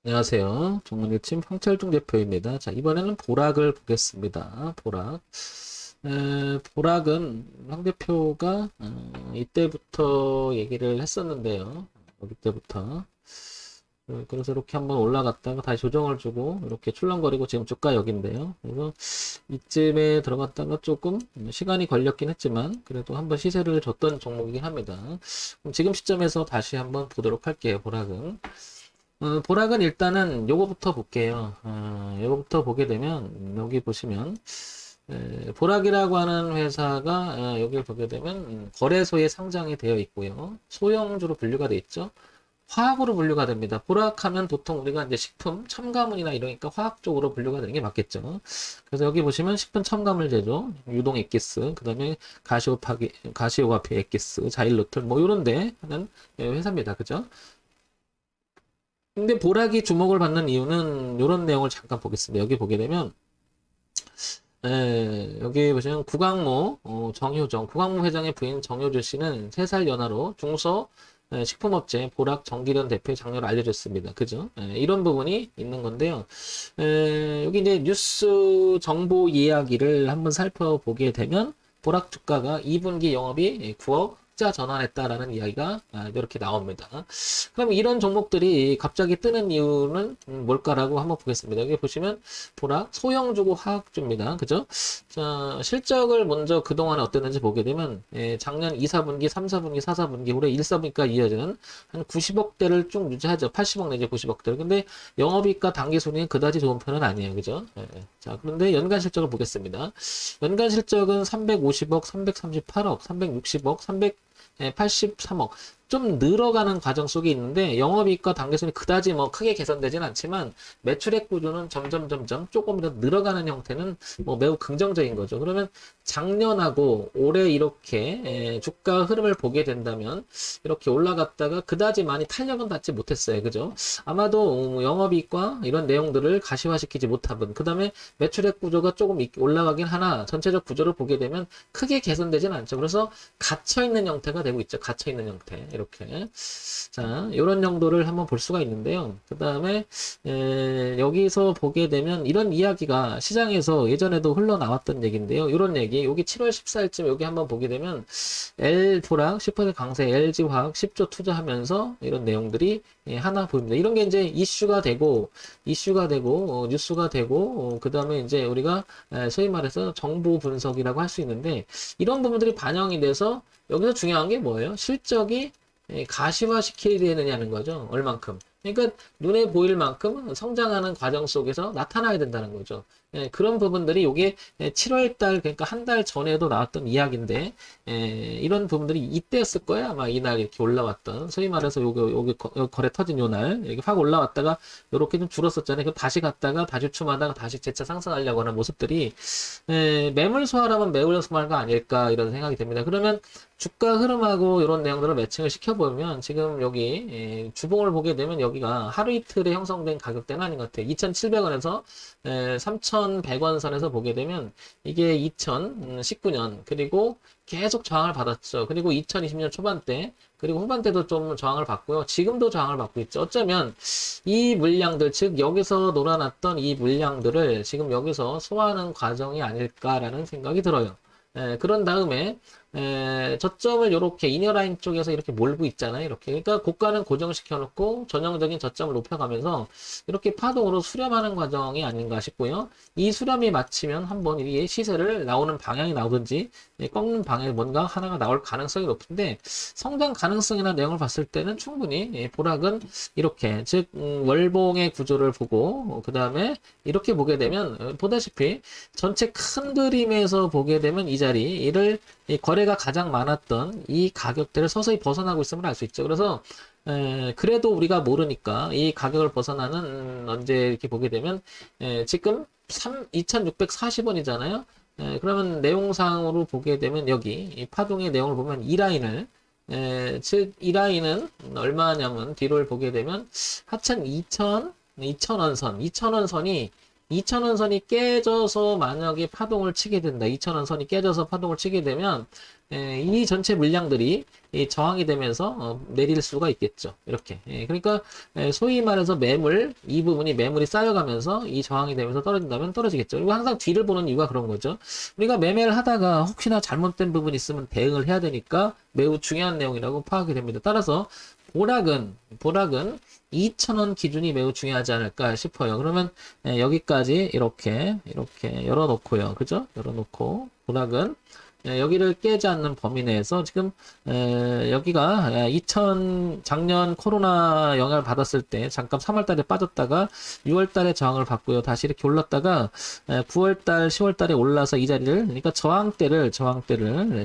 안녕하세요. 정문일침 황철중 대표입니다. 자, 이번에는 보락을 보겠습니다. 보락. 보락은 황 대표가 이때부터 얘기를 했었는데요. 여기 때부터. 그래서 이렇게 한번 올라갔다가 다시 조정을 주고 이렇게 출렁거리고 지금 주가 여기인데요. 그래서 이쯤에 들어갔다가 조금 시간이 걸렸긴 했지만 그래도 한번 시세를 줬던 종목이긴 합니다. 그럼 지금 시점에서 다시 한번 보도록 할게요. 보락은. 보락은 일단은 요거부터 볼게요. 요거부터 보게 되면 여기 보시면 보락이라고 하는 회사가 여기를 보게 되면 거래소에 상장이 되어 있고요. 소형주로 분류가 되어 있죠. 화학으로 분류가 됩니다. 보락하면 보통 우리가 이제 식품, 첨가물이나 이러니까 화학 쪽으로 분류가 되는 게 맞겠죠. 그래서 여기 보시면 식품 첨가물 제조, 유동 엑기스, 그 다음에 가시오화피 엑기스, 자일로톨 뭐 요런데 하는 회사입니다. 그죠? 근데 보락이 주목을 받는 이유는 이런 내용을 잠깐 보겠습니다. 여기 보게 되면 여기 보시면 구광모 정효정 구광모 회장의 부인 정효주 씨는 3살 연하로 중소 식품업체 보락 정기련 대표의 장녀로 알려졌습니다. 그죠? 이런 부분이 있는 건데요. 여기 이제 뉴스 정보 이야기를 한번 살펴보게 되면 보락 주가가 2분기 영업이 9억 흑자 전환했다라는 이야기가 이렇게 나옵니다. 그럼 이런 종목들이 갑자기 뜨는 이유는 뭘까라고 한번 보겠습니다. 여기 보시면 보락 소형주고 화학주입니다. 그죠? 자, 실적을 먼저 그동안 어땠는지 보게 되면 작년 2, 4분기, 3, 4분기, 4, 4분기, 올해 1, 4분기가 이어지는 한 90억대를 쭉 유지하죠. 80억 내지 90억대. 근데 영업이익과 당기순이익은 그다지 좋은 편은 아니에요. 그죠? 자, 그런데 연간 실적을 보겠습니다. 연간 실적은 350억, 338억, 360억, 383억. 좀 늘어가는 과정 속에 있는데 영업이익과 당기순이 그다지 뭐 크게 개선되진 않지만 매출액 구조는 점점 조금 더 늘어가는 형태는 뭐 매우 긍정적인 거죠. 그러면 작년하고 올해 이렇게 주가 흐름을 보게 된다면 이렇게 올라갔다가 그다지 많이 탄력은 받지 못했어요. 그죠? 아마도 영업이익과 이런 내용들을 가시화시키지 못한 그 다음에 매출액 구조가 조금 올라가긴 하나 전체적 구조를 보게 되면 크게 개선되진 않죠. 그래서 갇혀있는 형태가 되고 있죠. 갇혀있는 형태. 이렇게. 자, 이런 정도를 한번 볼 수가 있는데요. 그 다음에, 여기서 보게 되면 이런 이야기가 시장에서 예전에도 흘러나왔던 얘기인데요. 이런 얘기, 여기 7월 14일쯤 여기 한번 보게 되면, L포락 10% 강세 LG화학 10조 투자하면서 이런 내용들이 하나 보입니다. 이런 게 이제 이슈가 되고, 뉴스가 되고, 그 다음에 이제 우리가 소위 말해서 정보 분석이라고 할 수 있는데, 이런 부분들이 반영이 돼서 여기서 중요한 게 뭐예요? 실적이 가시화시켜야 되느냐는 거죠. 얼만큼. 그러니까 눈에 보일 만큼 성장하는 과정 속에서 나타나야 된다는 거죠. 그런 부분들이 요게 7월 달 그러니까 한 달 전에도 나왔던 이야기인데 이런 부분들이 이때였을 거야. 아마 이날 이렇게 올라왔던 소위 말해서 요게 거래 터진 요날 여기 확 올라왔다가 요렇게 좀 줄었었잖아요. 그럼 다시 갔다가 다시 추마다가 다시 재차 상승하려고 하는 모습들이 매물 소화라면 매물 소화가 아닐까 이런 생각이 듭니다. 그러면 주가 흐름하고 이런 내용들을 매칭을 시켜보면 지금 여기 주봉을 보게 되면 여기가 하루 이틀에 형성된 가격대는 아닌 것 같아요. 2,700원에서 3,100원 선에서 보게 되면 이게 2019년 그리고 계속 저항을 받았죠. 그리고 2020년 초반대 그리고 후반대도 좀 저항을 받고요. 지금도 저항을 받고 있죠. 어쩌면 이 물량들 즉 여기서 놀아놨던 이 물량들을 지금 여기서 소화하는 과정이 아닐까라는 생각이 들어요. 그런 다음에 저점을 이렇게 이너라인 쪽에서 이렇게 몰고 있잖아요. 이렇게. 그러니까 고가는 고정시켜 놓고 전형적인 저점을 높여가면서 이렇게 파동으로 수렴하는 과정이 아닌가 싶고요. 이 수렴이 마치면 한번 이 시세를 나오는 방향이 나오든지 꺾는 방향이 뭔가 하나가 나올 가능성이 높은데 성장 가능성이나 내용을 봤을 때는 충분히 보락은 이렇게 즉 월봉의 구조를 보고 그 다음에 이렇게 보게 되면 보다시피 전체 큰 그림에서 보게 되면 이 자리를 이 거래가 가장 많았던 이 가격대를 서서히 벗어나고 있음을 알 수 있죠. 그래서 그래도 우리가 모르니까 이 가격을 벗어나는 언제 이렇게 보게 되면 지금 2,640원이잖아요. 그러면 내용상으로 보게 되면 여기 이 파동의 내용을 보면 이 라인을 즉 이 라인은 얼마냐면 뒤를 보게 되면 하천 2,000원 선, 2,000원 선이 2,000원 선이 깨져서 만약에 파동을 치게 된다. 2,000원 선이 깨져서 파동을 치게 되면 이 전체 물량들이 이 저항이 되면서 내릴 수가 있겠죠. 이렇게. 그러니까 소위 말해서 매물, 이 부분이 매물이 쌓여가면서 이 저항이 되면서 떨어진다면 떨어지겠죠. 그리고 항상 뒤를 보는 이유가 그런 거죠. 우리가 매매를 하다가 혹시나 잘못된 부분이 있으면 대응을 해야 되니까 매우 중요한 내용이라고 파악이 됩니다. 따라서 보락은 2,000원 기준이 매우 중요하지 않을까 싶어요. 그러면 여기까지 이렇게 열어놓고요. 그죠? 열어놓고 보락은 여기를 깨지 않는 범위 내에서 지금 여기가 작년 코로나 영향을 받았을 때 잠깐 3월달에 빠졌다가 6월달에 저항을 받고요. 다시 이렇게 올랐다가 9월달, 10월달에 올라서 이 자리를 그러니까 저항대를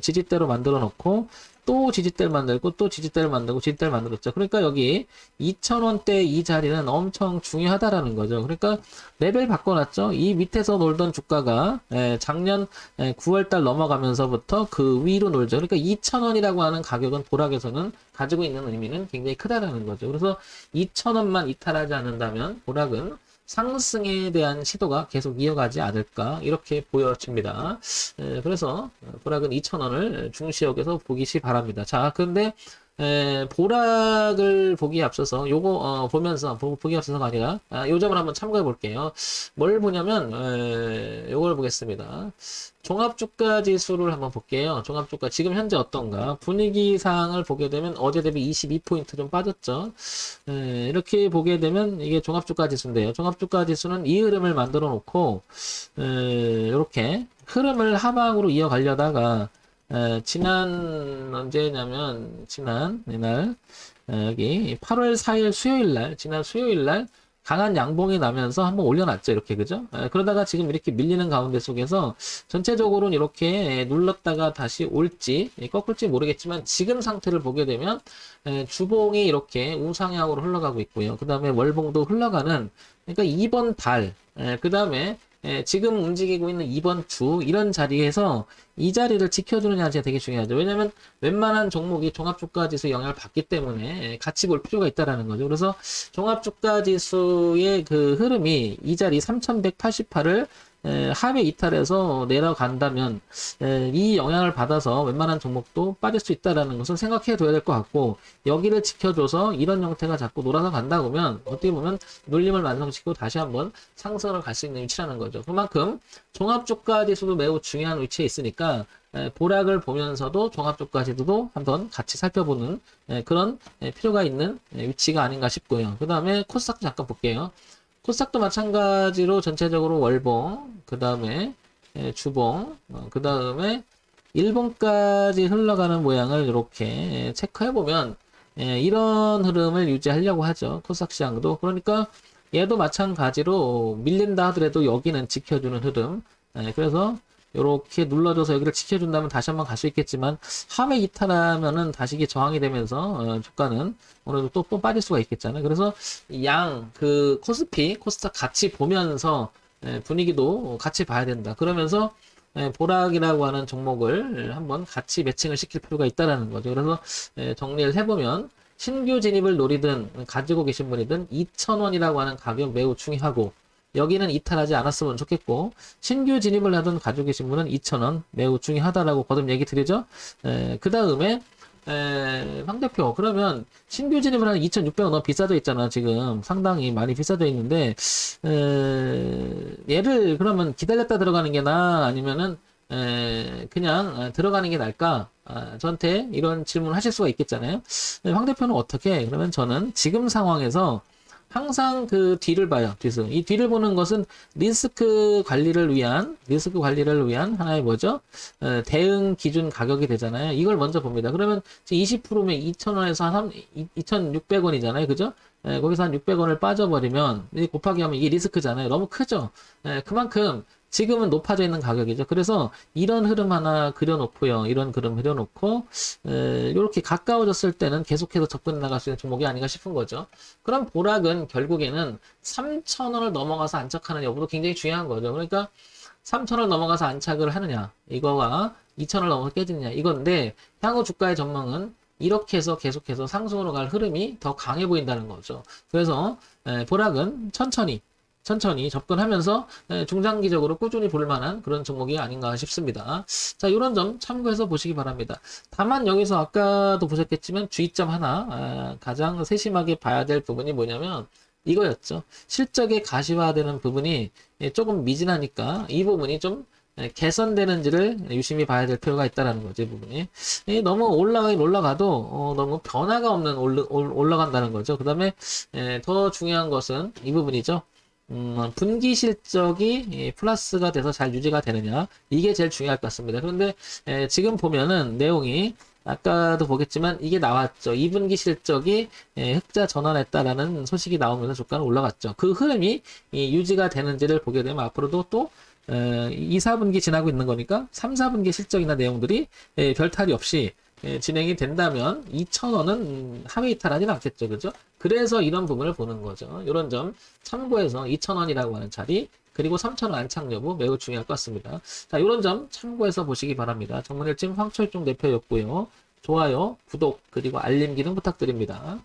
지지대로 만들어 놓고 또 지지대를 만들고 또 지지대를 만들고 지지대를 만들었죠. 그러니까 여기 2,000원대 이 자리는 엄청 중요하다라는 거죠. 그러니까 레벨 바꿔놨죠. 이 밑에서 놀던 주가가 작년 9월달 넘어가면서부터 그 위로 놀죠. 그러니까 2,000원이라고 하는 가격은 보락에서는 가지고 있는 의미는 굉장히 크다라는 거죠. 그래서 2,000원만 이탈하지 않는다면 보락은 상승에 대한 시도가 계속 이어가지 않을까 이렇게 보여집니다. 그래서 보락은 2,000원을 중시역에서 보기시 바랍니다. 자, 근데 보락을 보기에 앞서서 요거 보면서 보기 앞서서가 아니라 요 점을 한번 참고해 볼게요. 뭘 보냐면 요걸 보겠습니다. 종합주가 지수를 한번 볼게요. 종합주가 지금 현재 어떤가 분위기상을 보게 되면 어제 대비 22포인트 좀 빠졌죠. 이렇게 보게 되면 이게 종합주가 지수인데요. 종합주가 지수는 이 흐름을 만들어 놓고 이렇게 흐름을 하방으로 이어가려다가 지난 언제냐면 지난 이날 여기 8월 4일 수요일 지난 수요일 날 강한 양봉이 나면서 한번 올려놨죠. 이렇게 그죠? 그러다가 지금 이렇게 밀리는 가운데 속에서 전체적으로는 이렇게 눌렀다가 다시 올지 꺾을지 모르겠지만 지금 상태를 보게 되면 주봉이 이렇게 우상향으로 흘러가고 있고요. 그 다음에 월봉도 흘러가는 그러니까 이번 달 그 다음에 지금 움직이고 있는 이번 주 이런 자리에서 이 자리를 지켜주느냐가 되게 중요하죠. 왜냐하면 웬만한 종목이 종합주가지수 영향을 받기 때문에 같이 볼 필요가 있다라는 거죠. 그래서 종합주가지수의 그 흐름이 이 자리 3,188을 하회 이탈해서 내려간다면 이 영향을 받아서 웬만한 종목도 빠질 수 있다라는 것을 생각해 둬야 될 것 같고 여기를 지켜줘서 이런 형태가 자꾸 놀아서 간다 보면 어떻게 보면 눌림을 완성시키고 다시 한번 상승을 갈 수 있는 위치라는 거죠. 그만큼 종합주가지수도 매우 중요한 위치에 있으니까 보락을 보면서도 종합주가지수도 한번 같이 살펴보는 그런 필요가 있는 위치가 아닌가 싶고요. 그 다음에 코스닥도 잠깐 볼게요. 코스닥도 마찬가지로 전체적으로 월봉, 그 다음에 주봉, 그 다음에 일봉까지 흘러가는 모양을 이렇게 체크해보면 이런 흐름을 유지하려고 하죠. 코스닥 시장도. 그러니까 얘도 마찬가지로 밀린다 하더라도 여기는 지켜주는 흐름. 그래서 이렇게 눌러줘서 여기를 지켜준다면 다시 한번 갈 수 있겠지만 하회 이탈하면은 다시 이게 저항이 되면서 주가는 오늘도 또 빠질 수가 있겠잖아요. 그래서 그 코스닥 같이 보면서 분위기도 같이 봐야 된다. 그러면서 보락이라고 하는 종목을 한번 같이 매칭을 시킬 필요가 있다라는 거죠. 그래서 정리를 해보면 신규 진입을 노리든 가지고 계신 분이든 2,000원이라고 하는 가격 매우 중요하고 여기는 이탈하지 않았으면 좋겠고 신규 진입을 하던 가지고 계신 분은 2,000원 매우 중요하다라고 거듭 얘기 드리죠. 그 다음에 황 대표 그러면 신규 진입을 하는 2,600원 너무 비싸져 있잖아. 지금 상당히 많이 비싸져 있는데 얘를 그러면 기다렸다 들어가는 게 나아 아니면은 그냥 들어가는 게 나을까? 저한테 이런 질문을 하실 수가 있겠잖아요. 황 대표는 어떻게? 그러면 저는 지금 상황에서 항상 그 뒤를 봐요. 이 뒤를 보는 것은 리스크 관리를 위한 하나의 뭐죠? 대응 기준 가격이 되잖아요. 이걸 먼저 봅니다. 그러면 20%면 2,000원에서 한 2,600원이잖아요. 그죠? 거기서 한 600원을 빠져버리면 곱하기 하면 이게 리스크잖아요. 너무 크죠? 그만큼 지금은 높아져 있는 가격이죠. 그래서 이런 흐름 하나 그려놓고요. 이런 흐름 그려놓고 이렇게 가까워졌을 때는 계속해서 접근해 나갈 수 있는 종목이 아닌가 싶은 거죠. 그럼 보락은 결국에는 3,000원을 넘어가서 안착하는 여부도 굉장히 중요한 거죠. 그러니까 3,000원을 넘어가서 안착을 하느냐 이거와 2,000원을 넘어서 깨지느냐 이건데 향후 주가의 전망은 이렇게 해서 계속해서 상승으로 갈 흐름이 더 강해 보인다는 거죠. 그래서 보락은 천천히 천천히 접근하면서 중장기적으로 꾸준히 볼 만한 그런 종목이 아닌가 싶습니다. 자, 이런 점 참고해서 보시기 바랍니다. 다만 여기서 아까도 보셨겠지만 주의점 하나, 가장 세심하게 봐야 될 부분이 뭐냐면 이거였죠. 실적의 가시화되는 부분이 조금 미진하니까 이 부분이 좀 개선되는지를 유심히 봐야 될 필요가 있다라는 거죠, 이 부분이. 너무 올라가긴 올라가도 너무 변화가 없는 올라간다는 거죠. 그 다음에 더 중요한 것은 이 부분이죠. 분기 실적이 플러스가 돼서 잘 유지가 되느냐, 이게 제일 중요할 것 같습니다. 그런데 지금 보면은 내용이 아까도 보겠지만 이게 나왔죠. 2분기 실적이 흑자 전환했다라는 소식이 나오면서 주가는 올라갔죠. 그 흐름이 유지가 되는지를 보게 되면 앞으로도 또 2, 4분기 지나고 있는 거니까 3, 4분기 실적이나 내용들이 별 탈이 없이 진행이 된다면 2,000원은 하회 이탈하진 않겠죠. 그죠? 그래서 이런 부분을 보는 거죠. 이런 점 참고해서 2,000원이라고 하는 자리, 그리고 3,000원 안착 여부 매우 중요할 것 같습니다. 자, 이런 점 참고해서 보시기 바랍니다. 전문일진 황철중 대표였고요. 좋아요, 구독, 그리고 알림 기능 부탁드립니다.